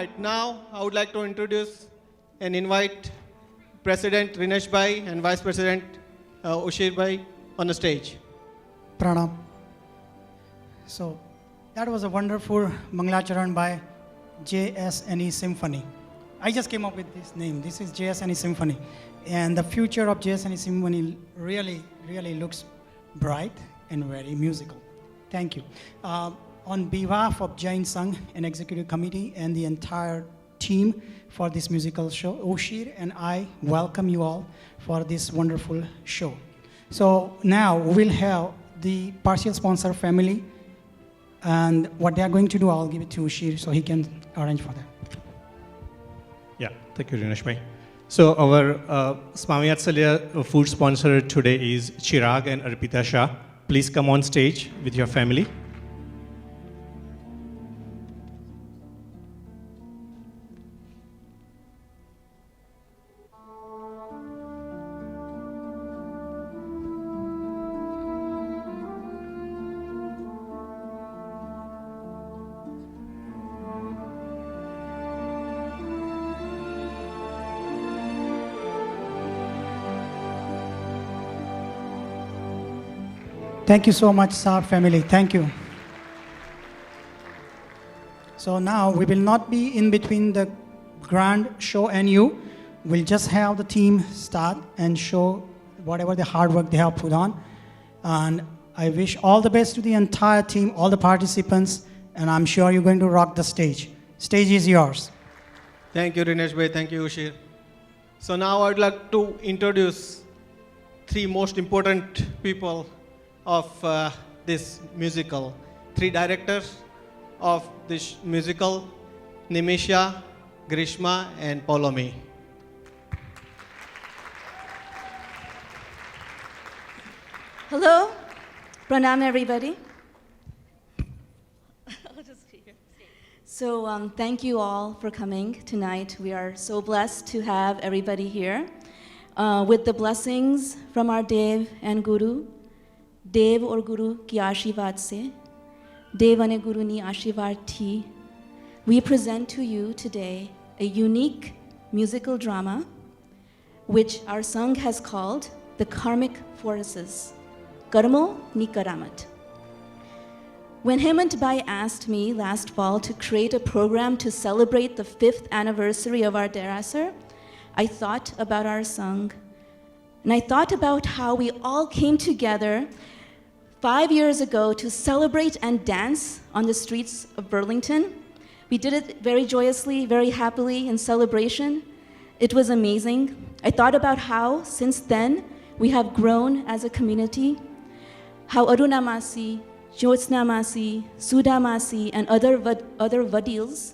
right, now I would like to introduce and invite President Rinesh Bhai and Vice President Ushir Bhai on the stage. Pranam. So that was a wonderful Mangalacharan by JSNE Symphony. I just came up with this name. This is JSNE Symphony. And the future of JSNE Symphony really looks bright and very musical. Thank you. On behalf of Jain Sangh and Executive Committee and the entire team for this musical show, Ushir and I welcome you all for this wonderful show. So now we'll have the partial sponsor family, and what they are going to do, I'll give it to Ushir so he can arrange for that. Yeah, thank you, Rinesh Bhai. So our Swami Vatsalya food sponsor today is Chirag and Arpita Shah. Please come on stage with your family. Thank you so much, Saab family. Thank you. So now we will not be in between the grand show and you. We'll just have the team start and show whatever the hard work they have put on. And I wish all the best to the entire team, all the participants, and I'm sure you're going to rock the stage. Stage is yours. Thank you, Rinesh Bhai. Thank you, Ushir. So now I'd like to introduce three most important people of this musical. Three directors of this musical, Nimisha, Grishma, and Paulomi. Hello, pranam everybody. I'll just be here. So thank you all for coming tonight. We are so blessed to have everybody here. With the blessings from our Dev and Guru, Dev or Guru ki aashirvaad se, Dev ane Guru ni aashirvaad thi, we present to you today a unique musical drama which our Sangh has called The Karmic Forces, Karmo ni Karamat. When Hemant Bhai asked me last fall to create a program to celebrate the 5th anniversary of our Derasar, I thought about our Sangh, and I thought about how we all came together 5 years ago to celebrate and dance on the streets of Burlington. We did it very joyously, very happily in celebration. It was amazing. I thought about how, since then, we have grown as a community, how Aruna Masi, Jyotsna Masi, Sudha Masi, and other vadils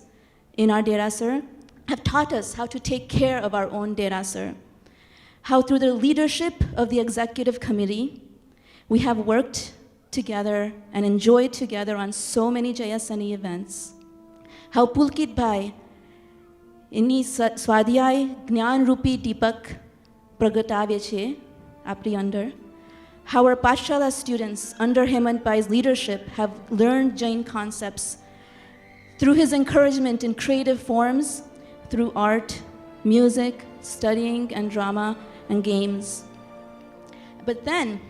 in our Derasar have taught us how to take care of our own Derasar. How through the leadership of the executive committee, we have worked together and enjoyed together on so many JSNE events. How Pulkit Bhai, inni swadhyay Gnan Rupi Deepak pragatavya che, apri under, how our Pathshala students under Hemant Bhai's leadership have learned Jain concepts through his encouragement in creative forms, through art, music, studying, and drama, and games. But then,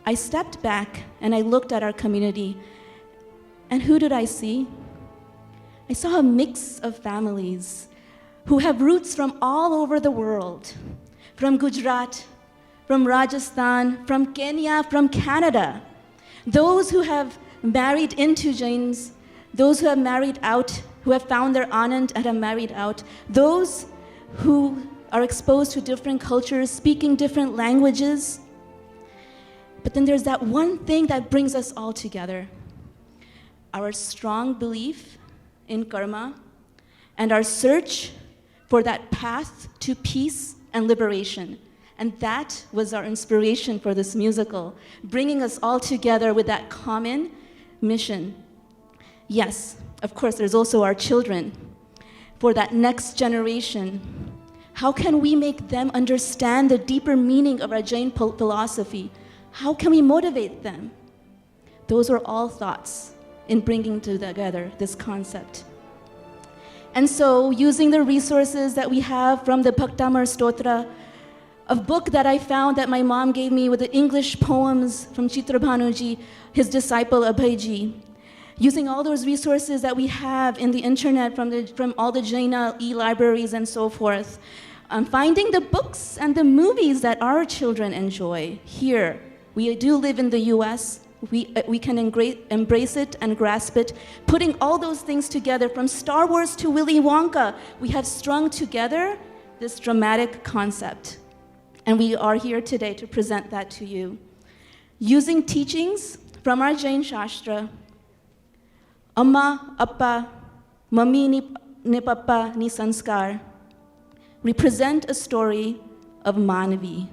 I stepped back and I looked at our community, and who did I see? I saw a mix of families who have roots from all over the world, from Gujarat, from Rajasthan, from Kenya, from Canada. Those who have married into Jains, those who have married out, who have found their anand and have married out, those who are exposed to different cultures, speaking different languages. But then there's that one thing that brings us all together: our strong belief in karma and our search for that path to peace and liberation. And that was our inspiration for this musical, bringing us all together with that common mission. Yes, of course, there's also our children. For that next generation, how can we make them understand the deeper meaning of our Jain philosophy? How can we motivate them? Those are all thoughts in bringing together this concept. And so, using the resources that we have from the Bhaktamar Stotra, a book that I found that my mom gave me with the English poems from Chitrabhanuji, his disciple Abhayji, using all those resources that we have in the internet from all the Jaina e-libraries and so forth, finding the books and the movies that our children enjoy here. We do live in the US. We can embrace it and grasp it. Putting all those things together, from Star Wars to Willy Wonka, we have strung together this dramatic concept. And we are here today to present that to you. Using teachings from our Jain Shastra, Amma, Appa, Mummy ni Papa ni Sanskar, we present a story of Manavi.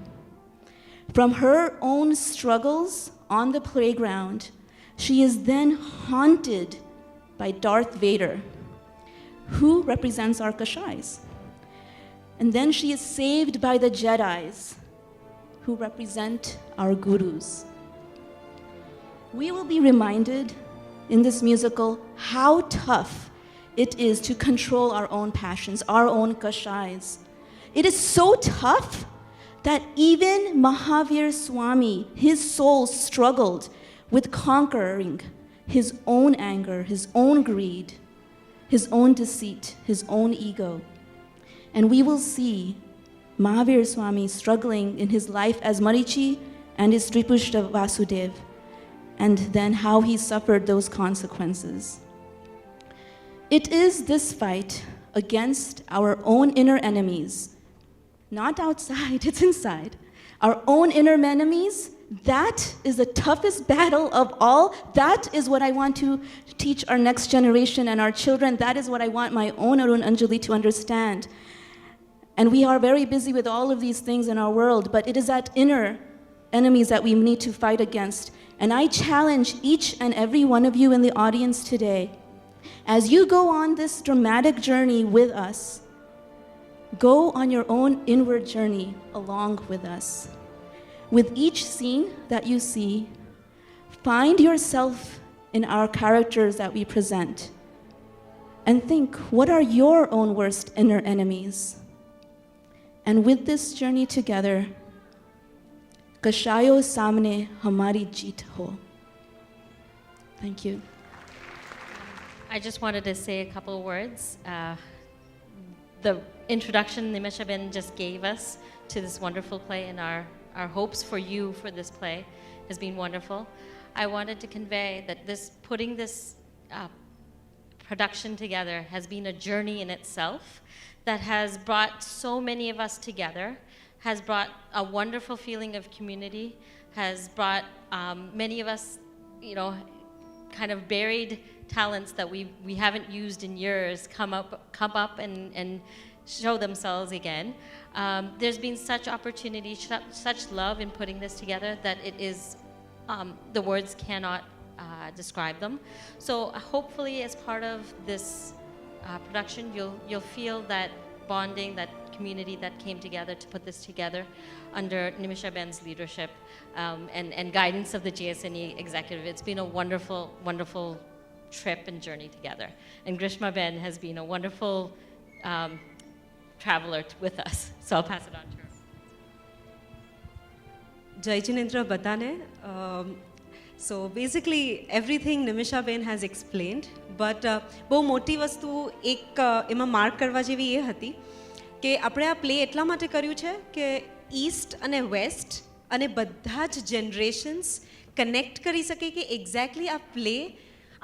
From her own struggles on the playground, she is then haunted by Darth Vader, who represents our Kashais. And then she is saved by the Jedis, who represent our gurus. We will be reminded in this musical how tough it is to control our own passions, our own Kashais. It is so tough that even Mahavir Swami, his soul struggled with conquering his own anger, his own greed, his own deceit, his own ego. And we will see Mahavir Swami struggling in his life as Marichi and his Tripushta Vasudev, and then how he suffered those consequences. It is this fight against our own inner enemies, not outside, it's inside. Our own inner enemies, that is the toughest battle of all. That is what I want to teach our next generation and our children. That is what I want my own Arun Anjali to understand. And we are very busy with all of these things in our world, but it is that inner enemies that we need to fight against. And I challenge each and every one of you in the audience today, as you go on this dramatic journey with us, go on your own inward journey along with us. With each scene that you see, find yourself in our characters that we present. And think, what are your own worst inner enemies? And with this journey together, Kashayo samne hamari jeet ho. Thank you. I just wanted to say a couple words. The introduction Nimishaben just gave us to this wonderful play, and our hopes for you for this play has been wonderful. I wanted to convey that putting this production together has been a journey in itself that has brought so many of us together, has brought a wonderful feeling of community, has brought many of us, kind of buried talents that we haven't used in years come up and show themselves again. There's been such opportunity, such love in putting this together that it is, the words cannot describe them. So hopefully as part of this production, you'll feel that bonding, that community that came together to put this together under Nimishaben's leadership and guidance of the JSNE executive. It's been a wonderful, wonderful trip and journey together. And Grishma Ben has been a wonderful traveler with us. So I'll pass it on to her. Jai Jinendra Batane. So basically everything Nimisha Ben has explained, but બહુ મોટી વસ્તુ એક એમાં mark કરવા જેવી એ હતી કે આપણે આ પ્લે એટલા માટે કર્યું છે કે ઈસ્ટ અને વેસ્ટ અને બધા જ જનરેશન્સ કનેક્ટ કરી શકે કે એક્ઝેક્ટલી આ પ્લે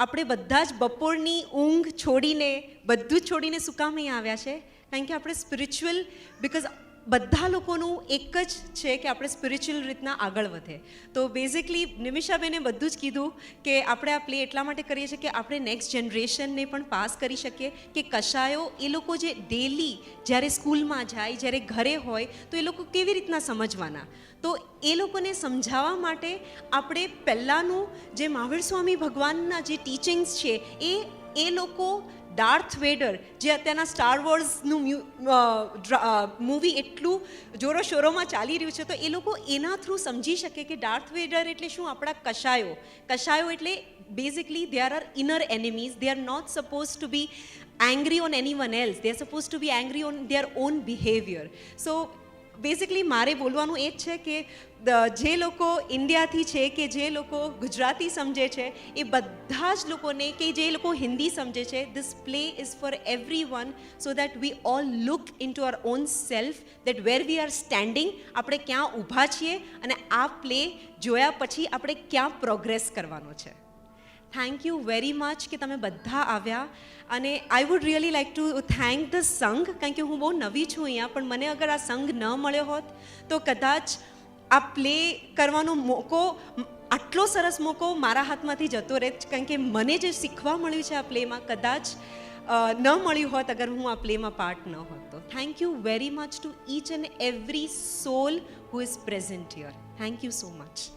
આપણે બધા જ બપોરની ઊંઘ છોડીને બધું જ છોડીને શું કામ અહીં આવ્યા છે કારણ કે આપણે સ્પિરિચ્યુઅલ બિકોઝ બધા લોકોનું એક જ છે કે આપણે સ્પિરિચ્યુઅલ રીતના આગળ વધે તો બેઝિકલી નિમિષાબેને બધું જ કીધું કે આપણે આ પ્લે એટલા માટે કરીએ છીએ કે આપણે નેક્સ્ટ જનરેશનને પણ પાસ કરી શકીએ કે કશાયો એ લોકો જે ડેલી જ્યારે સ્કૂલમાં જાય જ્યારે ઘરે હોય તો એ લોકો કેવી રીતના સમજવાના તો એ લોકોને સમજાવવા માટે આપણે પહેલાંનું જે મહાવીર સ્વામી ભગવાનના જે ટીચિંગ્સ છે એ લોકો ડાર્થ વેડર જે અત્યારના સ્ટાર વોર્સનું મૂવી એટલું જોરો શોરોમાં ચાલી રહ્યું છે, તો એ લોકો એના થ્રુ સમજી શકે કે ડાર્થ વેડર એટલે શું, આપણા કશાયો એટલે basically there are inner enemies. They are not supposed to be angry on anyone else. They are supposed to be angry on their own behavior. So basically મારે બોલવાનું એ જ છે કે જે લોકો ઇન્ડિયાથી છે કે જે લોકો ગુજરાતી સમજે છે એ બધા જ લોકોને કે જે લોકો હિન્દી સમજે છે, this play is for everyone, so that we all look into our own self, that where we are standing, આપણે ક્યાં ઊભા છીએ અને આ પ્લે જોયા પછી આપણે ક્યાં પ્રોગ્રેસ કરવાનો છે. થેન્ક યુ વેરી મચ કે તમે બધા આવ્યા. અને I would really like to thank the સંઘ, કારણ કે હું બહુ નવી છું અહીંયા, પણ મને અગર આ સંઘ ન મળ્યો હોત તો કદાચ આ પ્લે કરવાનો મોકો, આટલો સરસ મોકો મારા હાથમાંથી જતો રહે, કારણ કે મને જે શીખવા મળ્યું છે આ પ્લેમાં કદાચ ન મળ્યું હોત અગર હું આ પ્લેમાં પાર્ટ ન હોત. તો thank you very much to each and every soul who is present here. Thank you so much.